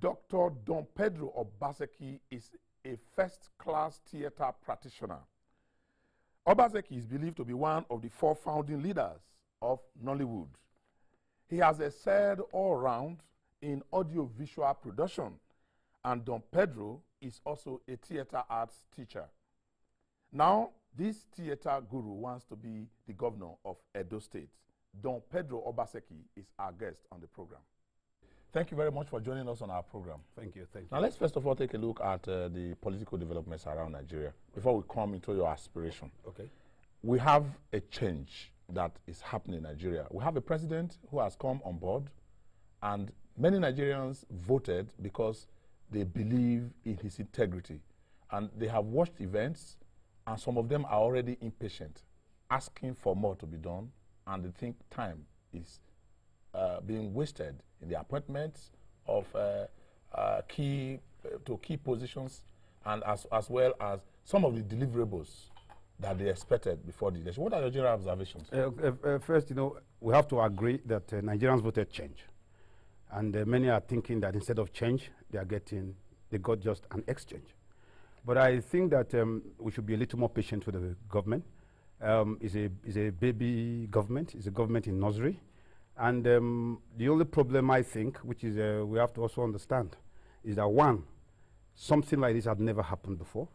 Dr. Don PEDRO Obaseki is a first-class theater practitioner. Obaseki is believed to be one of the 4 founding leaders of Nollywood. He has excelled all round in audio-visual production, and Don PEDRO is also a theater arts teacher. Now, this theater guru wants to be the governor of Edo State. Don PEDRO Obaseki is our guest on the program. Thank you very much for joining us on our program. Thank you. Thank you. Now, let's first of all take a look at the political developments around Nigeria before we come into your aspiration. Okay. We have a change that is happening in Nigeria. We have a president who has come on board, and many Nigerians voted because they believe in his integrity. And they have watched events, and some of them are already impatient, asking for more to be done, and they think time is being wasted in the appointments of key positions, and as well as some of the deliverables that they expected before the election. What are your general observations? First, we have to agree that Nigerians voted change. And many are thinking that instead of change, they got just an exchange. But I think that we should be a little more patient with the government. It's a baby government. It's a government in nursery. And the only problem, I think, which is we have to also understand, is that one, something like this had never happened before.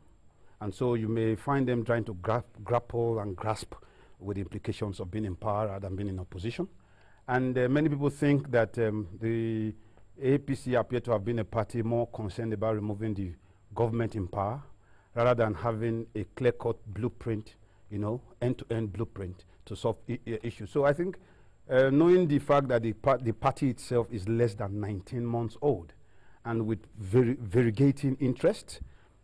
And so you may find them trying to grapple and grasp with the implications of being in power rather than being in opposition. And many people think that the APC appear to have been a party more concerned about removing the government in power rather than having a clear-cut blueprint, end-to-end blueprint to solve issues. So I think knowing the fact that the party itself is less than 19 months old and with variegating interests.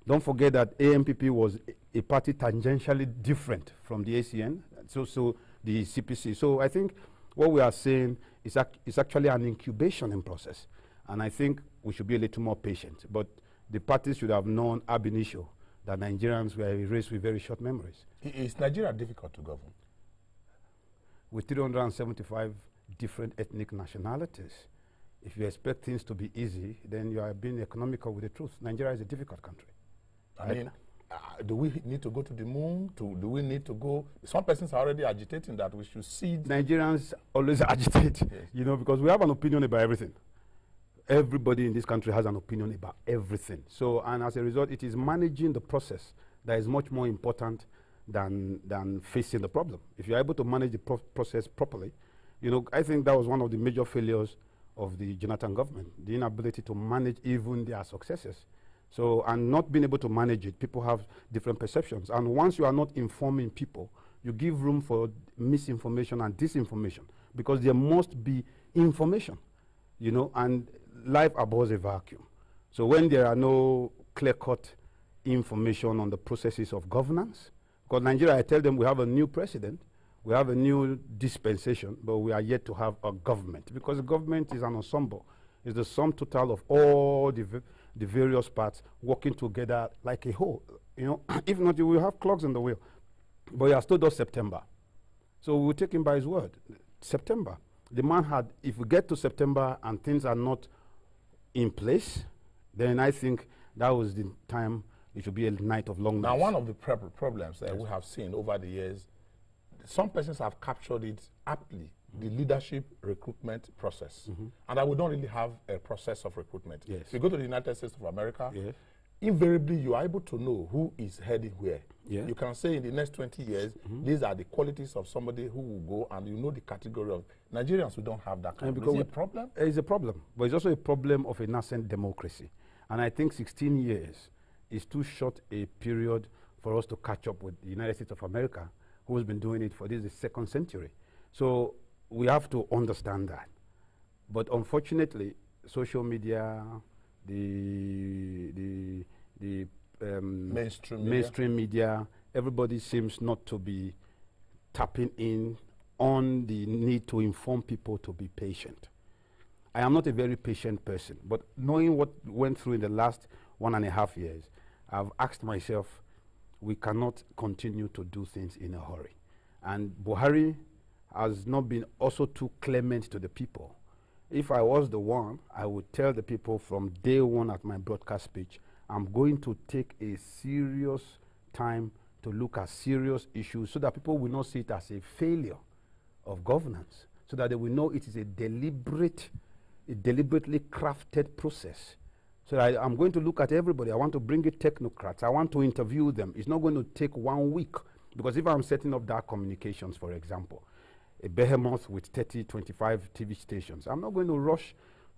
Don't forget that AMPP was a party tangentially different from the ACN, so the CPC. So I think what we are saying is actually an incubation in process. And I think we should be a little more patient. But the parties should have known ab initio that Nigerians were raised with very short memories. Is Nigeria difficult to govern? With 375 different ethnic nationalities, if you expect things to be easy, then you are being economical with the truth. Nigeria is a difficult country. I mean, do we need to go to the moon? Do we need to go? Some persons are already agitating that we should see. Nigerians always agitate, yes. Because we have an opinion about everything. Everybody in this country has an opinion about everything. So, and as a result, it is managing the process that is much more important than facing the problem. If you're able to manage the process properly, I think that was one of the major failures of the Jonathan government, the inability to manage even their successes. So, and not being able to manage it, people have different perceptions. And once you are not informing people, you give room for misinformation and disinformation, because there must be information, and life abhors a vacuum. So when there are no clear-cut information on the processes of governance, because Nigeria, I tell them we have a new president, we have a new dispensation, but we are yet to have a government, because the government is an ensemble. It's the sum total of all the various parts working together like a whole. If not, you will have clogs in the wheel. But he has told us September. So we will take him by his word. September. The man had, if we get to September and things are not in place, then I think that was the time it should be a night of long nights. Now, one of the problems that we have seen over the years, some persons have captured it aptly, the leadership recruitment process. And that we don't really have a process of recruitment. Yes. If you go to the United States of America, yes, invariably you are able to know who is heading where. Yeah. You can say in the next 20 years, these are the qualities of somebody who will go, and you know the category of Nigerians who don't have that kind of. Is it a problem? It's a problem, but it's also a problem of a nascent democracy. And I think 16 years is too short a period for us to catch up with the United States of America, who has been doing it for this is the 2nd century. So we have to understand that. But unfortunately, social media, the mainstream media, everybody seems not to be tapping in on the need to inform people to be patient. I am not a very patient person, but knowing what went through in the last 1.5 years, I've asked myself, we cannot continue to do things in a hurry. And Buhari has not been also too clement to the people. If I was the one, I would tell the people from day one at my broadcast speech, I'm going to take a serious time to look at serious issues so that people will not see it as a failure of governance, so that they will know it is a deliberately crafted process. So I'm going to look at everybody. I want to bring in technocrats. I want to interview them. It's not going to take 1 week, because if I'm setting up Dark Communications, for example, a behemoth with 30, 25 TV stations, I'm not going to rush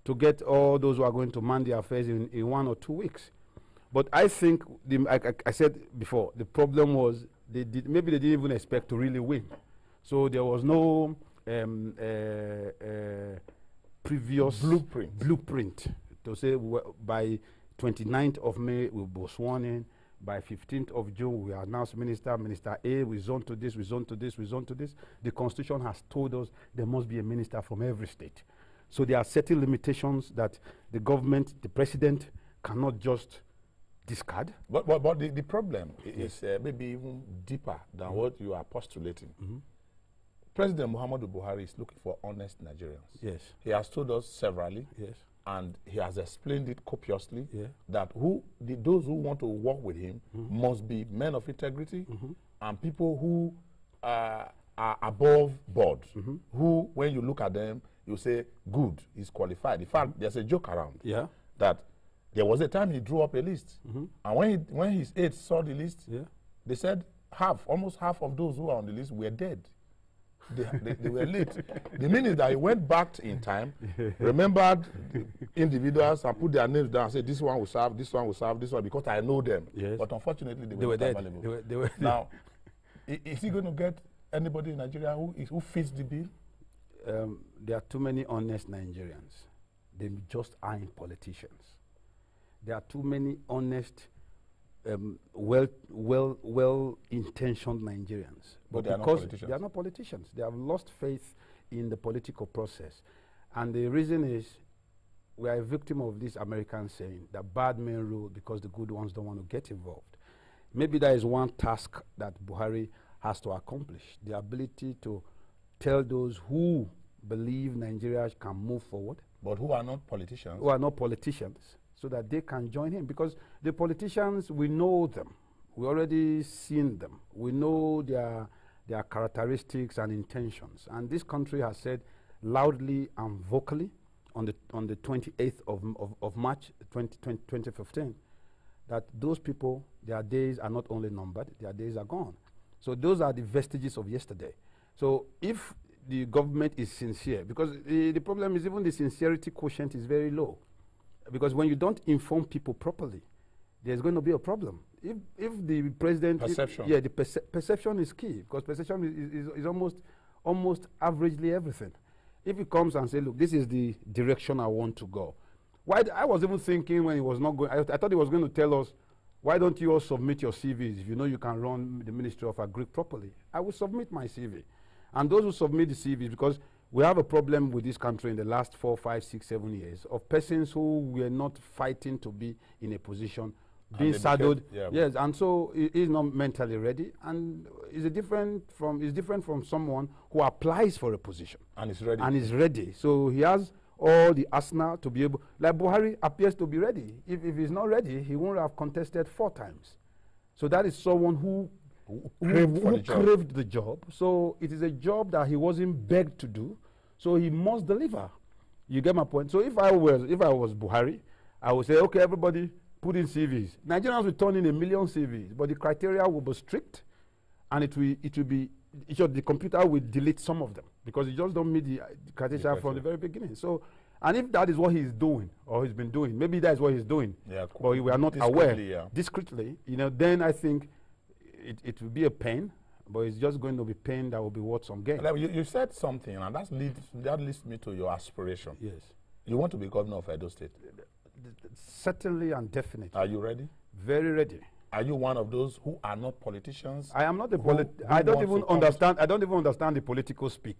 to get all those who are going to man the affairs in 1 or 2 weeks. But I think, I said before, the problem was maybe they didn't even expect to really win. So there was no previous blueprint to say by 29th of May we'll be sworn in, by 15th of June we announce Minister A, we zone to this, we zone to this, we zone to this. The Constitution has told us there must be a minister from every state. So there are certain limitations that the government, the president, cannot just discard. But the problem is maybe even deeper than what you are postulating. President Muhammadu Buhari is looking for honest Nigerians. Yes. He has told us severally. Yes. And he has explained it copiously, yeah, that those who want to work with him must be men of integrity and people who are above board, who, when you look at them, you say, good, he's qualified. In fact, there's a joke around that there was a time he drew up a list. And when his aides saw the list, they said almost half of those who are on the list were dead. They were late. The minute that he went back in time, remembered individuals and put their names down and said, this one will serve, this one will serve, this one, because I know them. Yes. But unfortunately, they were not dead. available. They were now, is he going to get anybody in Nigeria who fits the bill? There are too many honest Nigerians. They just aren't politicians. There are too many honest, well-intentioned Nigerians. But they are not politicians. They are not politicians. They have lost faith in the political process. And the reason is we are a victim of this American saying that bad men rule because the good ones don't want to get involved. Maybe that is one task that Buhari has to accomplish, the ability to tell those who believe Nigeria can move forward. But who are not politicians. Who are not politicians, so that they can join him. Because the politicians, we know them. We already seen them. We know their characteristics and intentions. And this country has said loudly and vocally on the 28th of March 2015 that those people, their days are not only numbered, their days are gone. So those are the vestiges of yesterday. So if the government is sincere, because the problem is even the sincerity quotient is very low. Because when you don't inform people properly, there's going to be a problem. If the president... Perception. The perception is key, because perception is almost averagely everything. If he comes and says, look, this is the direction I want to go. I was even thinking when he was not going, I thought he was going to tell us, why don't you all submit your CVs if you know you can run the Ministry of Agri properly? I will submit my CV. And those who submit the CVs, because we have a problem with this country in the last 4, 5, 6, 7 years of persons who were not fighting to be in a position, being saddled. Yes, and so he is not mentally ready, and is different from someone who applies for a position and is ready. And is ready. So he has all the arsenal to be able. Like Buhari appears to be ready. If he's not ready, he won't have contested 4 times. So that is someone who craved the job. So it is a job that he wasn't begged to do. So he must deliver. You get my point? So if I was Buhari, I would say, okay, everybody put in CVs. Nigerians will turn in 1 million CVs, but the criteria will be strict, and the computer will delete some of them because you just don't meet the criteria from the very beginning. So, and if that is what he's doing or he's been doing, maybe that is what he's doing, but we are not aware discreetly, then I think it will be a pain, but it's just going to be pain that will be worth some gain. You said something, and that leads me to your aspiration. Yes. You want to be governor of Edo State? Certainly and definitely. Are you ready? Very ready. Are you one of those who are not politicians? I am not I don't even understand the political speak,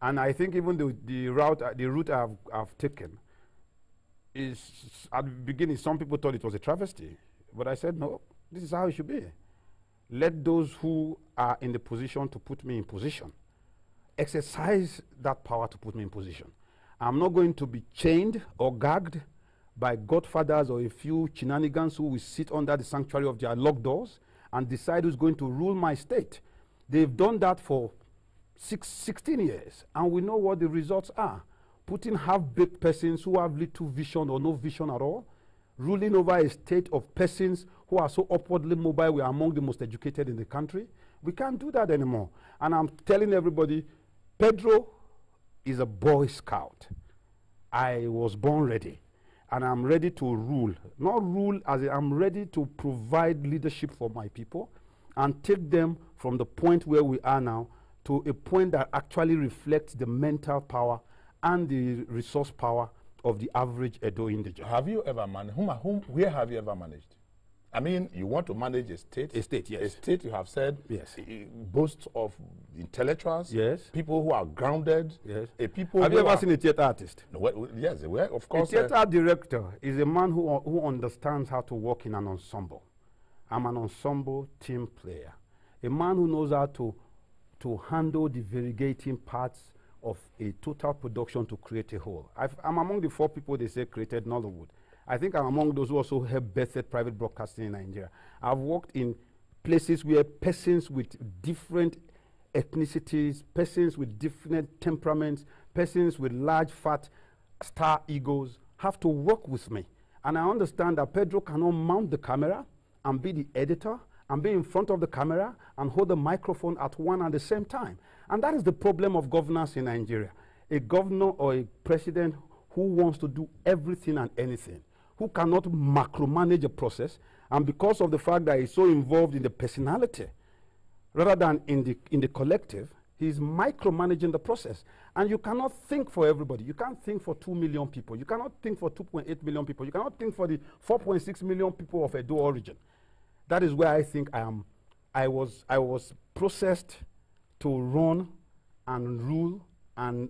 and I think even the route I've taken is, at the beginning, some people thought it was a travesty, but I said no. This is how it should be. Let those who are in the position to put me in position exercise that power to put me in position. I'm not going to be chained or gagged by godfathers or a few shenanigans who will sit under the sanctuary of their locked doors and decide who's going to rule my state. They've done that for 16 years, and we know what the results are. Putting half-baked persons who have little vision or no vision at all, ruling over a state of persons who are so upwardly mobile. We are among the most educated in the country. We can't do that anymore. And I'm telling everybody, Pedro is a Boy Scout. I was born ready. And I'm ready to rule. Not rule as I'm ready to provide leadership for my people and take them from the point where we are now to a point that actually reflects the mental power and the resource power of the average Edo individual. Have you ever managed, where have you ever managed? I mean, you want to manage a state. A state, yes. A state, you have said, yes, boasts of intellectuals, yes, people who are grounded, yes. People. Have you ever seen a theater artist? Well, yes, of course. A theater director is a man who understands how to work in an ensemble. I'm an ensemble team player. A man who knows how to handle the variegating parts of a total production to create a whole. I'm among the 4 people they say created Nollywood. I think I'm among those who also helped birthed private broadcasting in Nigeria. I've worked in places where persons with different ethnicities, persons with different temperaments, persons with large, fat star egos have to work with me. And I understand that Pedro cannot mount the camera and be the editor and be in front of the camera and hold the microphone at one and the same time. And that is the problem of governance in Nigeria. A governor or a president who wants to do everything and anything, who cannot macro-manage a process, and because of the fact that he's so involved in the personality, rather than in the collective, he's micromanaging the process. And you cannot think for everybody. You can't think for 2 million people. You cannot think for 2.8 million people. You cannot think for the 4.6 million people of Edo origin. That is where I think I was processed to run and rule and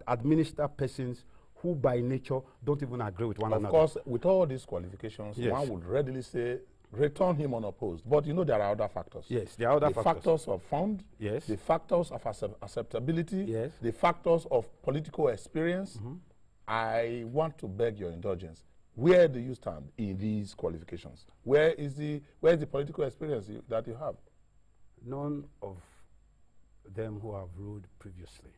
administer persons who by nature don't even agree with one another. Of course, with all these qualifications, yes, one would readily say, return him unopposed. But you know there are other factors. Yes, there are other factors. The factors of fund, yes, the factors of acceptability, yes, the factors of political experience. Mm-hmm. I want to beg your indulgence. Where do you stand in these qualifications? Where is the political experience that you have? None of them who have ruled previously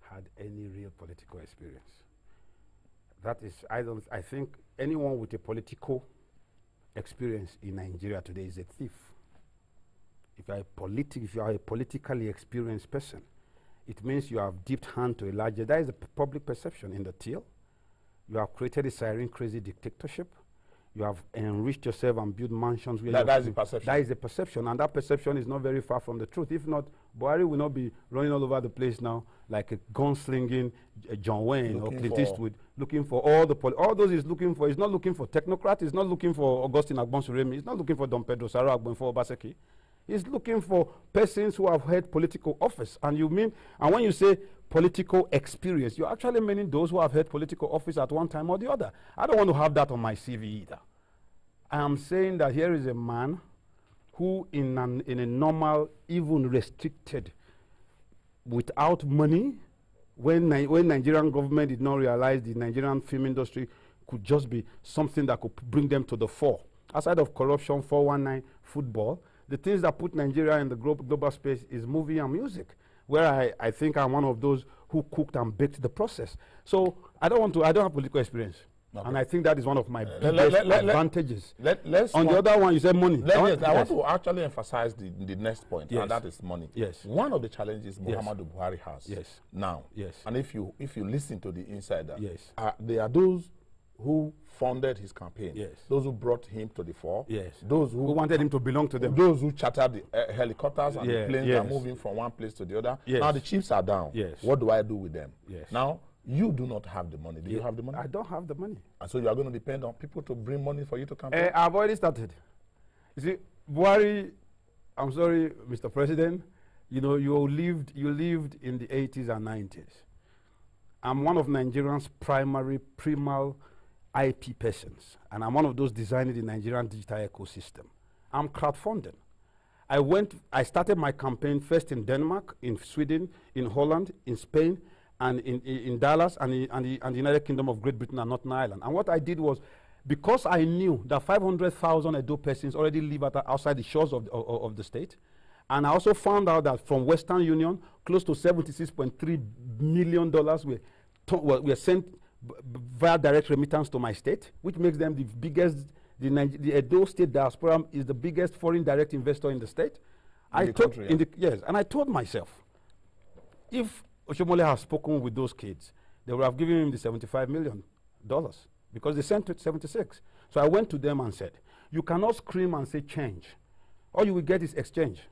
had any real political experience. That is, I think anyone with a political experience in Nigeria today is a thief. If you are a politically experienced person, it means you have dipped hand to a larger. That is the public perception in the till. You have created a siren crazy dictatorship. You have enriched yourself and built mansions. That is the perception. That is the perception, and that perception is not very far from the truth. If not, Buhari will not be running all over the place now like a gunslinging John Wayne or Clint Eastwood, looking for all those he's looking for. He's not looking for technocrats. He's not looking for Augustine Agbonsuremi. He's not looking for Don Pedro Sarah Agbenfo Obaseki. He's looking for persons who have held political office. And when you say political experience, you're actually meaning those who have held political office at one time or the other. I don't want to have that on my CV either. I am saying that here is a man who in a normal, even restricted, without money, when Nigerian government did not realize the Nigerian film industry could just be something that could bring them to the fore. Aside of corruption, 419, football, the things that put Nigeria in the global space is movie and music, where I think I'm one of those who cooked and baked the process. So I don't have political experience. Okay. And I think that is one of my biggest advantages. On the other one, you said money. I want to actually emphasize the next point, yes, and that is money. Yes. One of the challenges Muhammadu Buhari has, yes, now, yes, and if you listen to the insider, yes, there are those who funded his campaign, yes, those who brought him to the fore, yes, those who wanted him to belong to them, those who chartered the helicopters and the planes yes, are moving from one place to the other. Yes. Now the chiefs are down. Yes. What do I do with them? Yes. Now you do not have the money. Do you have the money? I don't have the money. And so you are going to depend on people to bring money for you to campaign? I've already started. You see, Buhari, I'm sorry, Mr. President, you know, you lived in the 80s and 90s. I'm one of Nigerians' primal IP persons, and I'm one of those designing the Nigerian digital ecosystem. I'm crowdfunding. I started my campaign first in Denmark, in Sweden, in Holland, in Spain, and in Dallas and the United Kingdom of Great Britain and Northern Ireland. And what I did was, because I knew that 500,000 Edo persons already live outside the shores of the state, and I also found out that from Western Union, close to $76.3 million were sent via direct remittance to my state, which makes them the biggest. The Edo State diaspora is the biggest foreign direct investor in the state. Yes, and I told myself, if Oshomole has spoken with those kids, they would have given him the $75 million because they sent it 76. So I went to them and said, you cannot scream and say change. All you will get is exchange.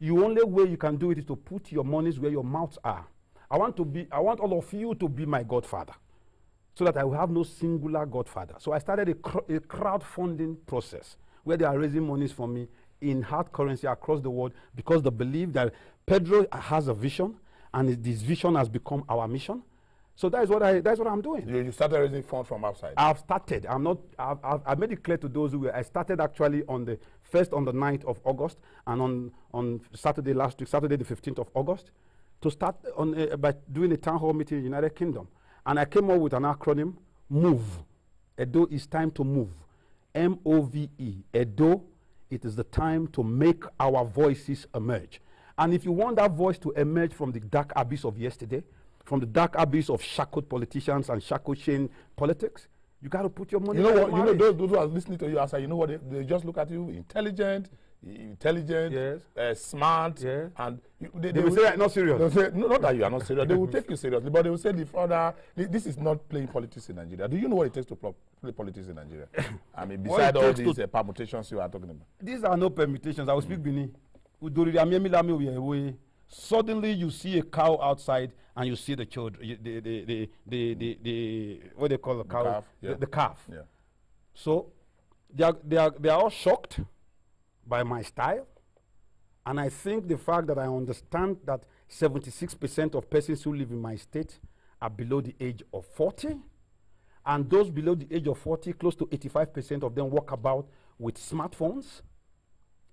The only way you can do it is to put your monies where your mouths are. I want all of you to be my godfather, so that I will have no singular godfather. So I started a crowdfunding process where they are raising monies for me in hard currency across the world, because they believe that Pedro has a vision, and this vision has become our mission. So that's what I'm doing. You started raising funds from outside. I've started. I made it clear to those who were. I started actually on the 9th of August, and on Saturday last week, Saturday the 15th of August, to start by doing a town hall meeting in the United Kingdom. And I came up with an acronym, MOVE. Edo, it's time to move. M-O-V-E. Edo, it is the time to make our voices emerge. And if you want that voice to emerge from the dark abyss of yesterday, from the dark abyss of shackled politicians and shackled chain politics, you got to put your money. You know what? Those who are listening to you outside, you know what? They just look at you, intelligent, yes. Smart, yes. And they will say, not serious. They'll say, no, not that you are not serious. They will take you seriously, but they will say, this is not playing politics in Nigeria. Do you know what it takes to play politics in Nigeria? I mean, beside all these permutations you are talking about. These are no permutations. I will speak Bini. Suddenly you see a cow outside and you see the children, what they call the cow? Calf, yeah. The calf. Yeah. So they are all shocked by my style. And I think the fact that I understand that 76% of persons who live in my state are below the age of 40. And those below the age of 40, close to 85% of them walk about with smartphones.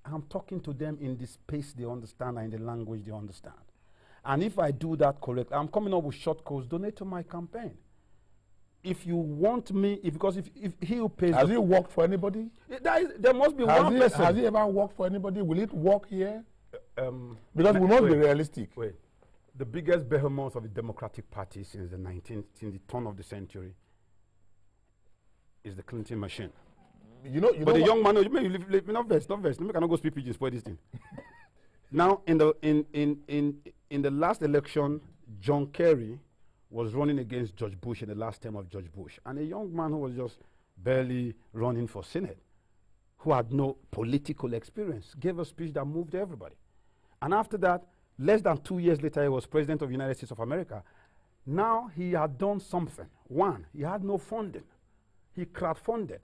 I'm talking to them in the space they understand and in the language they understand. And if I do that correctly, I'm coming up with short codes. Donate to my campaign. If you want me, because if he who pays... Has he worked for anybody? There must be one person. Has he ever worked for anybody? Will it work here? Because we must be realistic. Wait. The biggest behemoth of the Democratic Party since the turn of the century is the Clinton machine. But the young man, not vest. We cannot go speak pigeons for this thing. Now, in the last election, John Kerry was running against George Bush in the last term of George Bush, and a young man who was just barely running for Senate, who had no political experience, gave a speech that moved everybody. And after that, less than 2 years later, he was president of the United States of America. Now he had done something. One, he had no funding. He crowdfunded.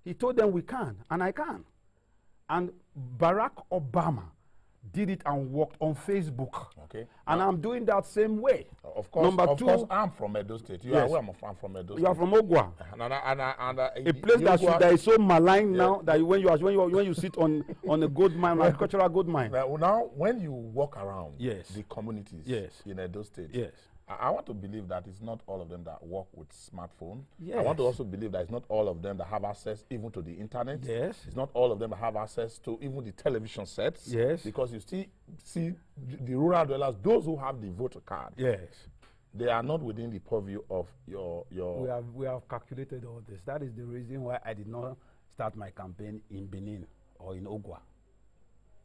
He told them we can, and I can. And Barack Obama did it and worked on Facebook. Okay. And I'm doing that same way. Of course, of course, I'm from Edo State. You are where I'm from Edo State. You are from Ogwa. A place that is so maligned now that when you sit on a gold mine, agricultural gold mine. Now, when you walk around the communities in Edo State, I want to believe that it's not all of them that work with smartphone. Yes. I want to also believe that it's not all of them that have access even to the internet. Yes. It's not all of them that have access to even the television sets. Yes. Because you see the rural dwellers, those who have the voter card. Yes. They are not within the purview of your... We have calculated all this. That is the reason why I did not start my campaign in Benin or in Ogwa.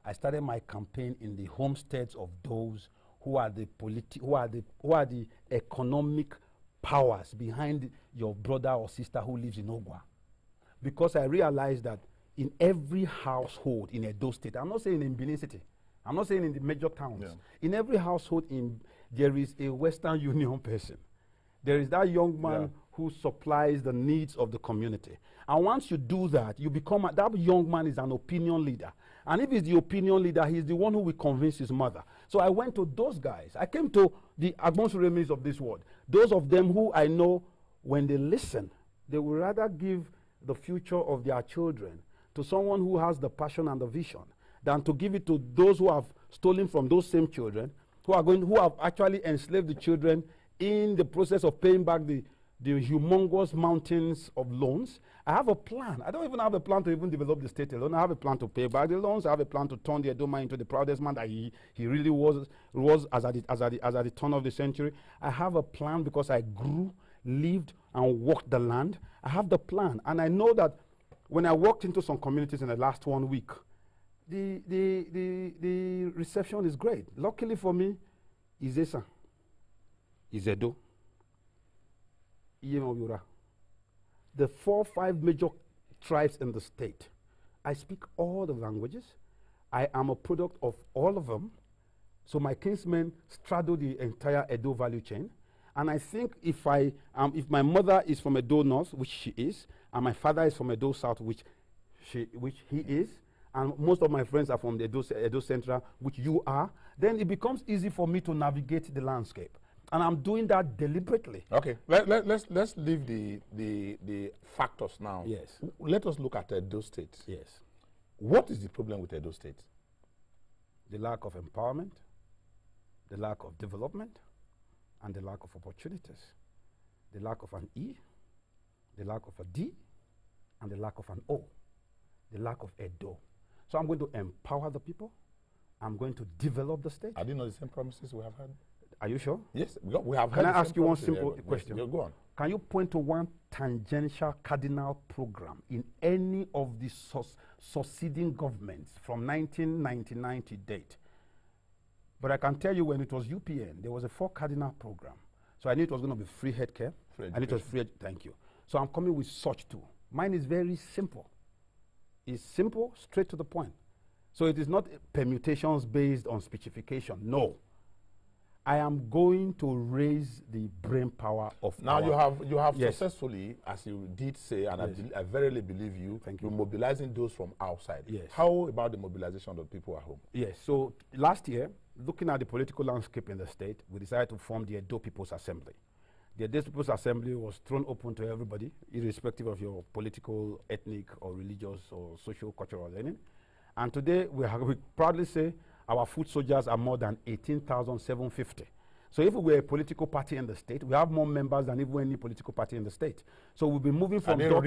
I started my campaign in the homesteads of those who are the economic powers behind your brother or sister who lives in Ogwa. Because I realized that in every household in Edo State, I'm not saying in Benin City, I'm not saying in the major towns, in every household there is a Western Union person. There is that young man who supplies the needs of the community. And once you do that, you become, that young man is an opinion leader. And if he's the opinion leader, he's the one who will convince his mother. So I went to those guys. I came to the Agbonsuremis of this world. Those of them who I know, when they listen, they will rather give the future of their children to someone who has the passion and the vision than to give it to those who have stolen from those same children, who have actually enslaved the children in the process of paying back the humongous mountains of loans. I have a plan. I don't even have a plan to even develop the state alone. I have a plan to pay back the loans. I have a plan to turn the Edo man into the proudest man that he really was as at the turn of the century. I have a plan because I grew, lived, and walked the land. I have the plan, and I know that when I walked into some communities in the last 1 week, the reception is great. Luckily for me, Izesa, Izedo, Iyemobura, the 4 or 5 major tribes in the state. I speak all the languages. I am a product of all of them. So my kinsmen straddle the entire Edo value chain. And I think if my mother is from Edo North, which she is, and my father is from Edo South, which he is, and most of my friends are from the Edo Central, which you are, then it becomes easy for me to navigate the landscape. And I'm doing that deliberately. Okay, let's leave the factors now. Yes. Let us look at Edo State. Yes. What is the problem with Edo State? The lack of empowerment, the lack of development, and the lack of opportunities. The lack of an E, the lack of a D, and the lack of an O. The lack of Edo. So I'm going to empower the people. I'm going to develop the state. Are these not the same promises we have had? Are you sure? Yes, we have had. Can I ask you one simple question? Yes, go on. Can you point to one tangential cardinal program in any of the succeeding governments from 1999 to date? But I can tell you when it was UPN, there was a 4 cardinal program. So I knew it was going to be free healthcare. And it was free, thank you. So I'm coming with such too. Mine is very simple. It's simple, straight to the point. So it is not permutations based on specification, no. I am going to raise the brain power of now you have yes. successfully, as you did say, and yes. I verily believe you, you're mobilizing those from outside. Yes. How about the mobilization of the people at home? Yes, so last year, looking at the political landscape in the state, we decided to form the Edo People's Assembly. The Edo People's Assembly was thrown open to everybody, irrespective of your political, ethnic, or religious, or social, cultural learning. And today, we proudly say our foot soldiers are more than 18,750. So if we were a political party in the state, we have more members than even any political party in the state. So we'll be moving from Are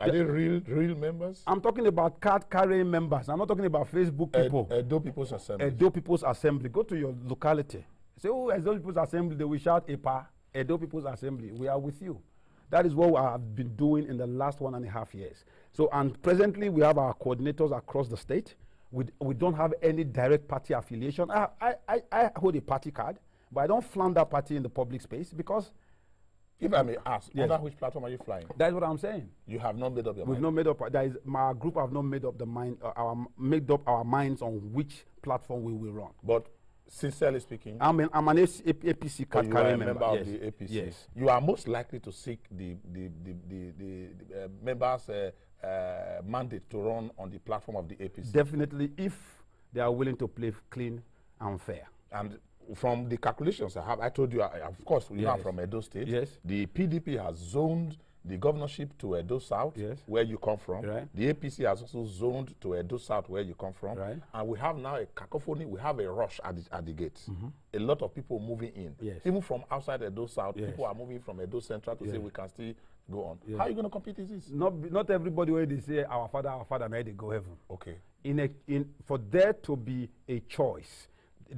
they real members? I'm talking about card-carrying members. I'm not talking about Facebook people. Edo People's Assembly. Edo People's Assembly. Go to your locality. Say, oh, Edo People's Assembly, they will shout, EPA, Edo People's Assembly. We are with you. That is what I have been doing in the last 1.5 years. So, and presently we have our coordinators across the state. We don't have any direct party affiliation. I hold a party card, but I don't flaunt that party in the public space because... If I may ask, yes. under which platform are you flying? That's what I'm saying. You have not made up your mind? We've not made up. My group have not made up the mind. Made up our minds on which platform we will run. But sincerely speaking, I'm an APC card carrying member of the APC. Yes. You are most likely to seek the members' mandate to run on the platform of the APC. Definitely, if they are willing to play clean and fair. And from the calculations I have, I told you, of course, we are from Edo State. Yes. The PDP has zoned the governorship to Edo South, yes. where you come from. Right. The APC has also zoned to Edo South, where you come from. Right. And we have now a cacophony, we have a rush at the gates. Mm-hmm. A lot of people moving in. Yes. Even from outside Edo South, yes. people are moving from Edo Central to say we can still go on. Yes. How are you going to compete with this? Not everybody where they say our father, now they go heaven. Okay. For there to be a choice,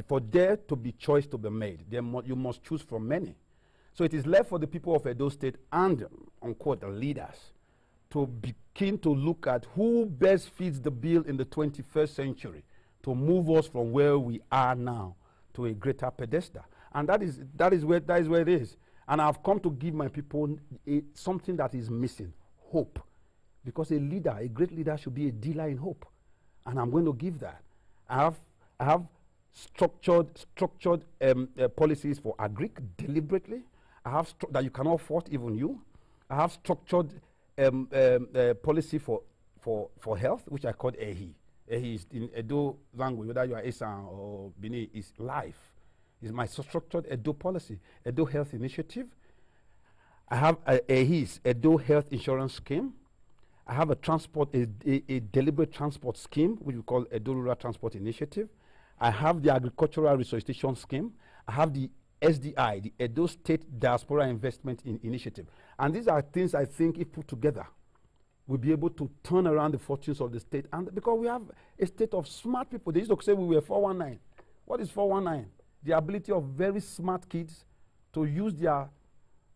for there to be choice to be made, you must choose from many. So it is left for the people of Edo State and, unquote, the leaders to begin to look at who best fits the bill in the 21st century to move us from where we are now to a greater pedestal. And that is where it is. And I've come to give my people something that is missing, hope. Because a great leader should be a dealer in hope. And I'm going to give that. I have structured policies for agric deliberately. I have that you cannot fault, even you. I have structured policy for health, which I call EHI. EHI is in Edo language, whether you are Esan or Bini, is life. It's my structured Edo policy, Edo Health Initiative. I have EHI's Edo Health Insurance Scheme. I have a deliberate transport scheme, which we call Edo Rural Transport Initiative. I have the Agricultural Resuscitation Scheme. I have the SDI, the Edo State Diaspora Investment Initiative. And these are things I think, if put together, we'll be able to turn around the fortunes of the state. And because we have a state of smart people. They used to say we were 419. What is 419? The ability of very smart kids to use their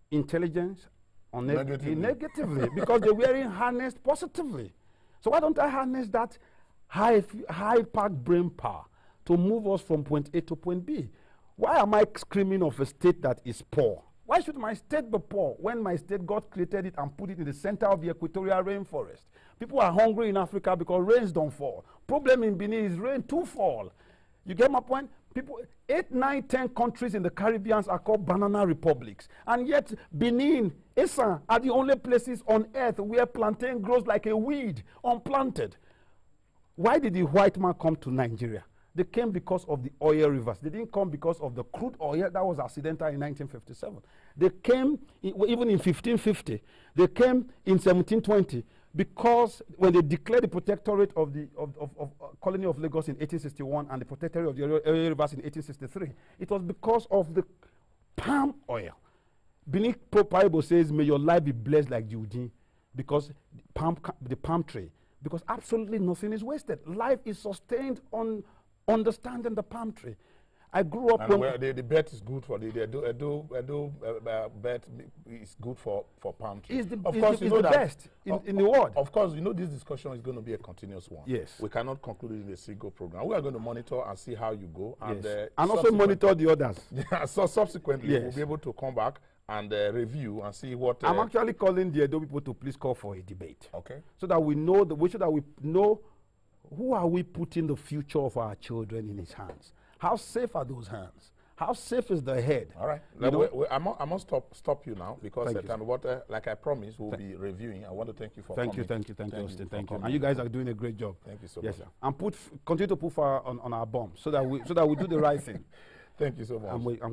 intelligence on negatively because they were harnessed positively. So why don't I harness that high-packed brain power to move us from point A to point B? Why am I screaming of a state that is poor? Why should my state be poor when my state, God created it and put it in the center of the equatorial rainforest? People are hungry in Africa because rains don't fall. Problem in Benin is rain too fall. You get my point? People, 8, 9, 10 countries in the Caribbean are called banana republics. And yet Benin, Esan are the only places on earth where plantain grows like a weed, unplanted. Why did the white man come to Nigeria? They came because of the oil rivers. They didn't come because of the crude oil that was accidental in 1957. They came even in 1550. They came in 1720 because when they declared the protectorate of the colony of Lagos in 1861 and the protectorate of the oil rivers in 1863, it was because of the palm oil. Benin Bible says, may your life be blessed like Judy, because the palm tree, because absolutely nothing is wasted. Life is sustained on understanding the palm tree. I grew up and when the bet is good for the bet is good for palm tree. Of course, you know the best in the world. Of course, you know this discussion is going to be a continuous one. Yes, we cannot conclude it in a single program. We are going to monitor and see how you go, and also monitor the others. Yeah, so subsequently we'll be able to come back and review and see what. I'm actually calling the Edo people to please call for a debate. Okay. So that we know who are we putting the future of our children in his hands. How safe are those hands? How safe is the head? All right. I must stop you now because like I promised, we'll be reviewing. I want to thank you for coming. Thank you, Austin. Thank you. And you guys are doing a great job. Thank you so much. Sir. And continue to put fire on our bomb so that we do the right thing. Thank you so much. I'm waiting.